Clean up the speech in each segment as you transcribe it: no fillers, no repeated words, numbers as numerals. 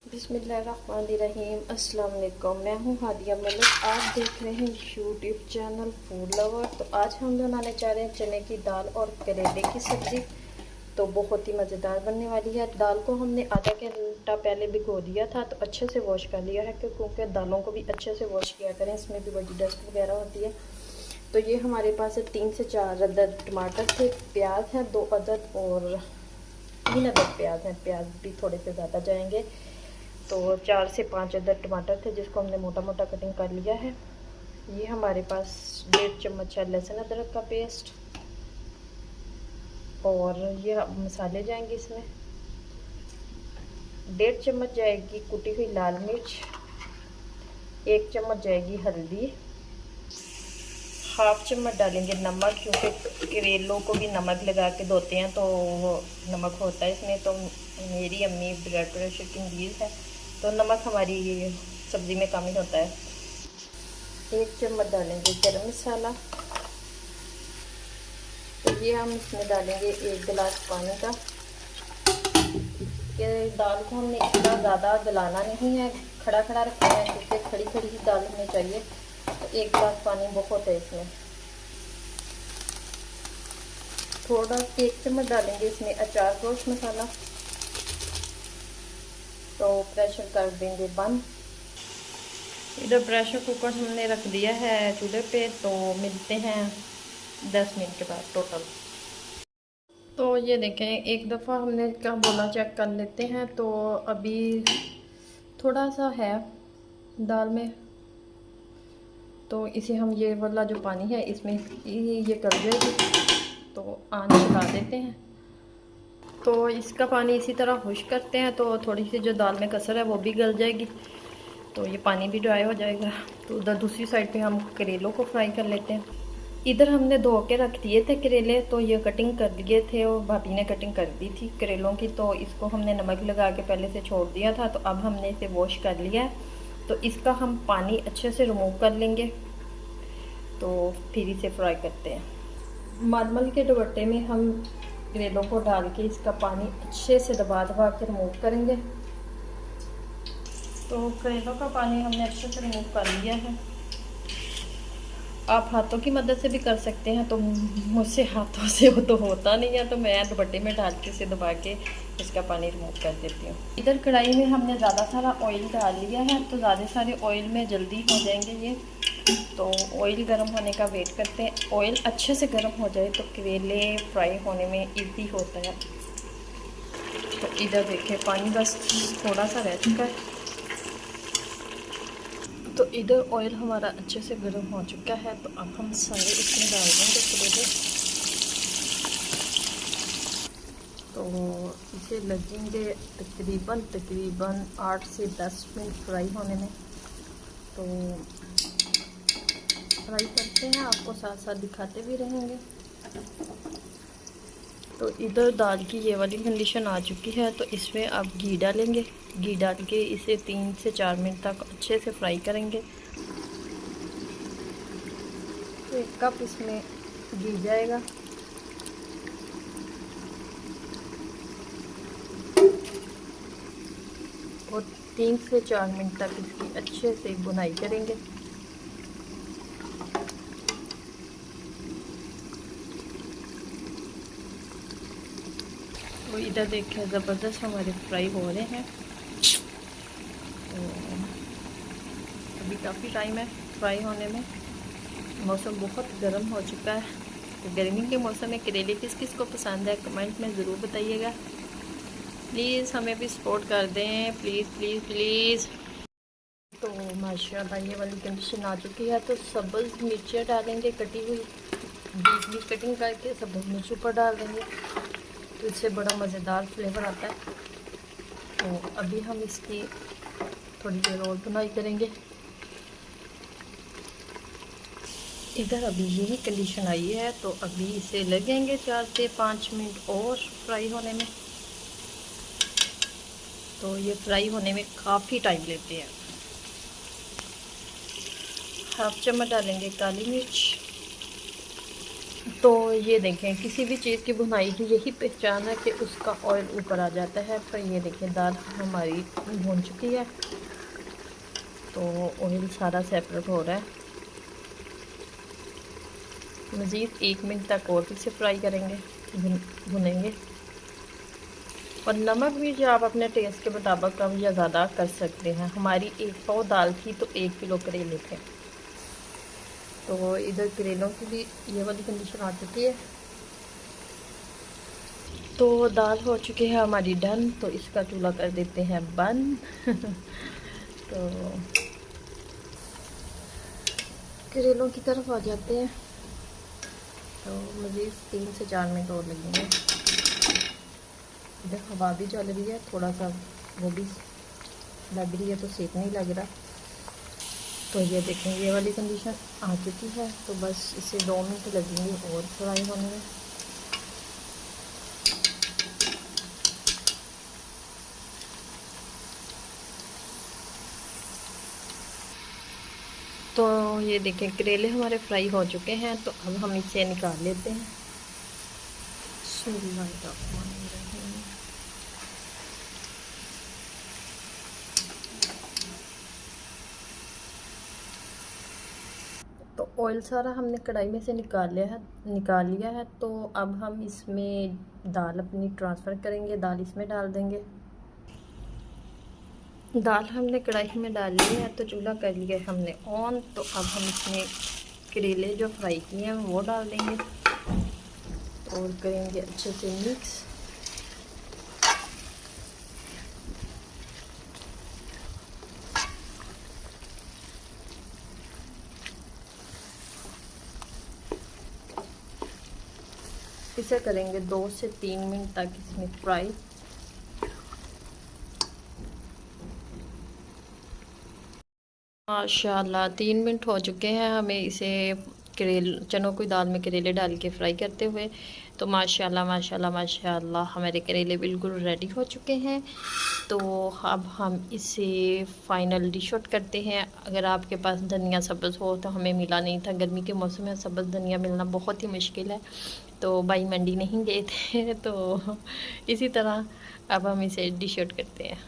बिस्मिल्लाहिर्रहमानिर्रहीम। अस्सलाम वालेकुम। मैं हूँ हादिया मलिक। आप देख रहे हैं यूट्यूब चैनल फूड लवर। तो आज हम बनाने जा रहे हैं चने की दाल और करेले की सब्ज़ी। तो बहुत ही मज़ेदार बनने वाली है। दाल को हमने आधा घंटा पहले भिगो दिया था, तो अच्छे से वॉश कर लिया है, क्योंकि दालों को भी अच्छे से वॉश किया करें, इसमें भी बड़ी डस्ट वगैरह होती है। तो ये हमारे पास 3 से 4 अदद टमाटर थे, प्याज है 2 अदद और 3 अदद प्याज हैं, प्याज भी थोड़े से ज़्यादा जाएंगे। तो 4 से 5 अदद टमाटर थे, जिसको हमने मोटा मोटा कटिंग कर लिया है। ये हमारे पास 1.5 चम्मच है लहसुन अदरक का पेस्ट, और ये मसाले जाएंगे इसमें। 1.5 चम्मच जाएगी कुटी हुई लाल मिर्च, 1 चम्मच जाएगी हल्दी, 1/2 चम्मच डालेंगे नमक, क्योंकि करेलों को भी नमक लगा के धोते हैं तो वो नमक होता है इसमें। तो मेरी अम्मी ब्लड प्रेशर की मरीज़ है, तो नमक हमारी सब्ज़ी में कम ही होता है। 1 चम्मच डालेंगे गरम मसाला। तो ये हम इसमें डालेंगे 1 गिलास पानी का। कि दाल को हमने इतना ज़्यादा गलाना नहीं है, खड़ा खड़ा रखना है, क्योंकि खड़ी खड़ी ही दाल हमें चाहिए। तो 1 गिलास पानी बहुत है इसमें। थोड़ा 1 चम्मच डालेंगे इसमें अचार गोश्त मसाला। तो प्रेशर कर देंगे बंद। इधर प्रेशर कुकर हमने रख दिया है चूल्हे पे। तो मिलते हैं 10 मिनट के बाद टोटल। तो ये देखें, एक दफ़ा हमने क्या बोला चेक कर लेते हैं। तो अभी थोड़ा सा है दाल में, तो इसे हम ये वाला जो पानी है इसमें ये कर देंगे। तो आँच चला देते हैं। तो इसका पानी इसी तरह खुश्क करते हैं, तो थोड़ी सी जो दाल में कसर है वो भी गल जाएगी, तो ये पानी भी ड्राई हो जाएगा। तो उधर दूसरी साइड पे हम करेलों को फ्राई कर लेते हैं। इधर हमने धो के रख दिए थे करेले, तो ये कटिंग कर लिए थे और भाभी ने कटिंग कर दी थी करेलों की। तो इसको हमने नमक लगा के पहले से छोड़ दिया था, तो अब हमने इसे वॉश कर लिया है। तो इसका हम पानी अच्छे से रिमूव कर लेंगे, तो फिर इसे फ्राई करते हैं। मार्मल के दुपट्टे में हम करेलों को डाल के इसका पानी अच्छे से दबा दबा के रिमूव करेंगे। तो करेलों का पानी हमने अच्छे से रिमूव कर लिया है। आप हाथों की मदद से भी कर सकते हैं, तो मुझसे हाथों से वो तो होता नहीं है, तो मैं दुपट्टे में डाल के इसे दबा के इसका पानी रिमूव कर देती हूँ। इधर कढ़ाई में हमने ज़्यादा सारा ऑयल डाल लिया है, तो ज़्यादा सारे ऑयल में जल्दी हो जाएंगे ये। तो ऑयल गर्म होने का वेट करते हैं। ऑयल अच्छे से गर्म हो जाए तो करेले फ्राई होने में ईजी होता है। तो इधर देखें, पानी बस थोड़ा सा रह चुका है। तो इधर ऑयल हमारा अच्छे से गर्म हो चुका है, तो अब हम सारे इसमें डाल देंगे करेले। तो इसे लगेंगे तकरीबन 8 से 10 मिनट फ्राई होने में। तो फ्राई करते हैं, आपको साथ साथ दिखाते भी रहेंगे। तो इधर दाल की ये वाली कंडीशन आ चुकी है, तो इसमें आप घी डालेंगे। घी डाल के इसे 3 से 4 मिनट तक अच्छे से फ्राई करेंगे। तो 1 कप इसमें घी जाएगा। और 3 से 4 मिनट तक इसकी अच्छे से भुनाई करेंगे। तो इधर देखें, ज़बरदस्त हमारे फ्राई हो रहे हैं। तो अभी काफ़ी टाइम है फ्राई होने में। मौसम बहुत गर्म हो चुका है। तो गर्मी के मौसम में करेले किस किस को पसंद है, कमेंट में ज़रूर बताइएगा। प्लीज़ हमें भी सपोर्ट कर दें, प्लीज़ प्लीज़ प्लीज़। तो माशाल्लाह ये वाली कंडीशन आ चुकी है। तो सब्ज़ मिर्चियाँ डालेंगे, कटी हुई बीच बीच कटिंग करके सब्ज़ मिर्च ऊपर डाल देंगे, तो इससे बड़ा मज़ेदार फ्लेवर आता है। तो अभी हम इसकी थोड़ी देर और भुनाई करेंगे। इधर अभी यही कंडीशन आई है, तो अभी इसे लगेंगे 4 से 5 मिनट और फ्राई होने में। तो ये फ्राई होने में काफ़ी टाइम लेते हैं। 1/2 चम्मच डालेंगे काली मिर्च, तो ये देखें, किसी भी चीज़ की भुनाई की यही पहचान है कि उसका ऑयल ऊपर आ जाता है। तो ये देखें, दाल हमारी भुन चुकी है, तो ऑयल सारा सेपरेट हो रहा है। मज़ीद 1 मिनट तक और इसे फ्राई करेंगे, भुनेंगे। और नमक भी जो आप अपने टेस्ट के मुताबिक कम या ज़्यादा कर सकते हैं। हमारी 1 पाव दाल थी तो 1 किलो करेले थे। तो इधर करेलों की भी ये वाली कंडीशन आ चुकी है। तो दाल हो चुकी है हमारी डन, तो इसका चूल्हा कर देते हैं बंद। तो करेलों की तरफ आ जाते हैं। तो मज़ीद 3 से 4 मिनट और लगेंगे। इधर हवा भी चल रही है, थोड़ा सा वो भी लग रही है, तो सेक नहीं लग रहा। तो ये देखें, ये वाली कंडीशन आ चुकी है। तो बस इसे 2 मिनट लगेंगे और फ्राई होने में। तो ये देखें, करेले हमारे फ्राई हो चुके हैं। तो अब हम इसे निकाल लेते हैं। तो ऑयल सारा हमने कढ़ाई में से निकाल लिया है। तो अब हम इसमें दाल अपनी ट्रांसफ़र करेंगे। दाल इसमें डाल देंगे। दाल हमने कढ़ाई में डाल ली है, तो चूल्हा कर लिया है हमने ऑन। तो अब हम इसमें करेले जो फ्राई किए हैं वो डाल देंगे और करेंगे अच्छे से मिक्स। इसे करेंगे 2 से 3 मिनट तक इसमें फ्राई। माशाल्लाह 3 मिनट हो चुके हैं हमें इसे चनों की दाल में करेले डाल के फ्राई करते हुए। तो माशाल्लाह माशाल्लाह माशाल्लाह हमारे करेले बिल्कुल रेडी हो चुके हैं। तो अब हम इसे फाइनल डिश आउट करते हैं। अगर आपके पास धनिया सब्ज़ हो, तो हमें मिला नहीं था, गर्मी के मौसम में सब्ज़ धनिया मिलना बहुत ही मुश्किल है। तो भाई मंडी नहीं गए थे। तो इसी तरह अब हम इसे डिश आउट करते हैं।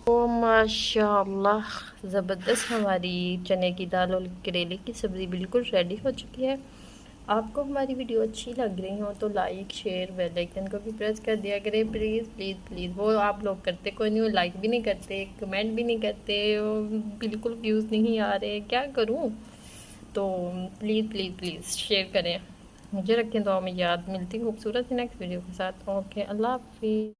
तो माशाल्लाह ज़बरदस्त हमारी चने की दाल और करेले की सब्ज़ी बिल्कुल रेडी हो चुकी है। आपको हमारी वीडियो अच्छी लग रही हो तो लाइक शेयर बेल आइकन को भी प्रेस कर दिया करें, प्लीज़ प्लीज़ प्लीज़। वो आप लोग करते कोई नहीं, वो लाइक भी नहीं करते, कमेंट भी नहीं करते, बिल्कुल व्यूज़ नहीं आ रहे, क्या करूँ। तो प्लीज़ प्लीज़ प्लीज़ शेयर करें। मुझे रखें दुआ में याद। मिलती खूबसूरत नेक्स्ट वीडियो के साथ। ओके, अल्लाह हाफिज़।